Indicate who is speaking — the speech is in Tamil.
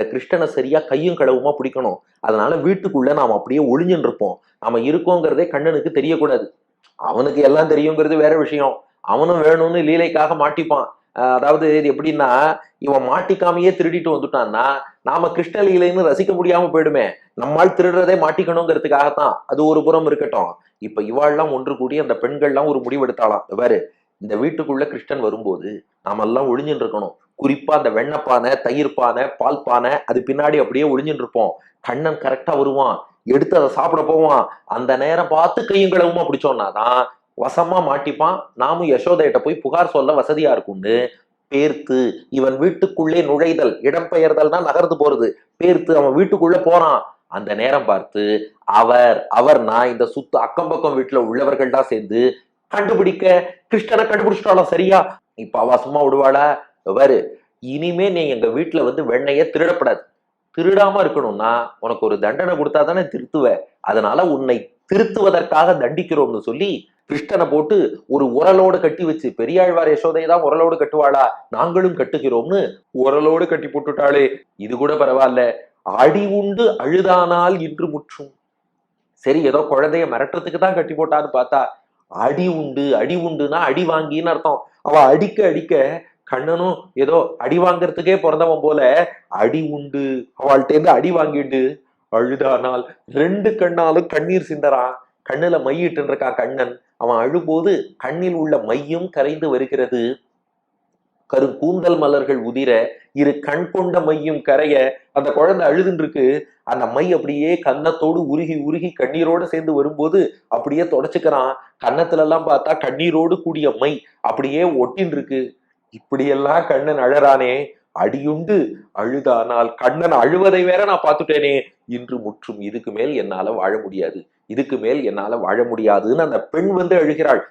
Speaker 1: இந்த கிருஷ்ணனை சரியா கையும் களவுமா பிடிக்கணும். அதனால வீட்டுக்குள்ள நாம அப்படியே ஒளிஞ்சுன்னு இருப்போம். நாம இருக்கோங்கிறதே கண்ணனுக்கு தெரியக்கூடாது. அவனுக்கு எல்லாம் தெரியுங்கிறது வேற விஷயம். அவனும் வேணும்னு லீலைக்காக மாட்டிப்பான். அதாவது இது எப்படின்னா, இவன் மாட்டிக்காமையே திருடிட்டு வந்துட்டான்னா நாம கிருஷ்ண லீலைன்னு ரசிக்க முடியாம போயிடுமே. நம்மால் திருடுறதே மாட்டிக்கணுங்கிறதுக்காகத்தான். அது ஒரு புறம் இருக்கட்டும். இப்ப இவாள்லாம் ஒன்று கூடி அந்த பெண்கள்லாம் ஒரு முடிவெடுத்தாளாம். பாரு, இந்த வீட்டுக்குள்ள கிருஷ்ணன் வரும்போது நாம எல்லாம் ஒளிஞ்சுட்டு இருக்கணும். குறிப்பா அந்த வெண்ணப்பானை, தயிர் பானை, பால் பானை, அது பின்னாடி அப்படியே ஒளிஞ்சுட்டு இருப்போம். கண்ணன் கரெக்டா வருவான், எடுத்து அதை சாப்பிட போவான். அந்த நேரம் பார்த்து கையும் களவுமா பிடிச்சோம்னாதான் வசமா மாட்டிப்பான். நாமும் யசோதையிட்ட போய் புகார் சொல்ல வசதியா இருக்கும்னு பேர்த்து இவன் வீட்டுக்குள்ளே நுழைதல், இடம்பெயர்தல் தான் நகர்ந்து போறது. பேர்த்து அவன் வீட்டுக்குள்ள போறான். அந்த நேரம் பார்த்து அவர்னா இந்த சுத்து அக்கம் பக்கம் வீட்டுல உள்ளவர்கள் தான் சேர்ந்து கண்டுபிடிக்க கிருஷ்ணனை கண்டுபிடிச்சிட்டாலும் சரியா. இப்ப அவ சும்மா விடுவாளா? பாரு, இனிமே நீ எங்க வீட்டுல வந்து வெண்ணைய திருடப்படாது. திருடாம இருக்கணும்னா உனக்கு ஒரு தண்டனை கொடுத்தா தானே திருத்துவ. அதனால உன்னை திருத்துவதற்காக தண்டிக்கிறோம்னு சொல்லி கிருஷ்ணனை போட்டு ஒரு உரலோடு கட்டி வச்சு, பெரியாழ்வார் யசோதை தான் உரலோடு கட்டுவாளா, நாங்களும் கட்டுகிறோம்னு உரலோடு கட்டி போட்டுட்டாளே. இது கூட பரவாயில்ல. அடி உண்டு அழுதானால் இன்று முற்றும். சரி, ஏதோ குழந்தைய மிரட்டுறதுக்கு தான் கட்டி போட்டான்னு பார்த்தா அடி உண்டு. அடி உண்டுன்னா அடி வாங்கின்னு அர்த்தம். அவ அடிக்க அடிக்க கண்ணனும் ஏதோ அடி வாங்கறதுக்கே பிறந்தவன் போல அடி உண்டு அவள்கிட்ட இருந்து அடி வாங்கிட்டு அழுதானால் ரெண்டு கண்ணாலும் கண்ணீர் சிந்தறான். கண்ணுல மையிட்டு இருக்கான் கண்ணன். அவன் அழும்போது கண்ணில் உள்ள மையும் கரைந்து வருகிறது. கூந்தல் மலர்கள் உதிர இரு கண் கொண்ட மையும் கரைய அந்த குழந்தை அழுதுன்னு இருக்கு. அந்த மை அப்படியே கன்னத்தோடு உருகி உருகி கண்ணீரோடு சேர்ந்து வரும்போது அப்படியே தொடச்சுக்கிறான். கன்னத்துல எல்லாம் பார்த்தா கண்ணீரோடு கூடிய மை அப்படியே ஒட்டின் இருக்கு. இப்படியெல்லாம் கண்ணன் அழறானே. அடியுண்டு அழுதானால் கண்ணன் அழுவதை வேற நான் பார்த்துட்டேனே. இன்று முற்றும். இதுக்கு மேல் என்னால வாழ முடியாது, இதுக்கு மேல் என்னால வாழ முடியாதுன்னு அந்த பெண் வந்து அழுகிறாள்.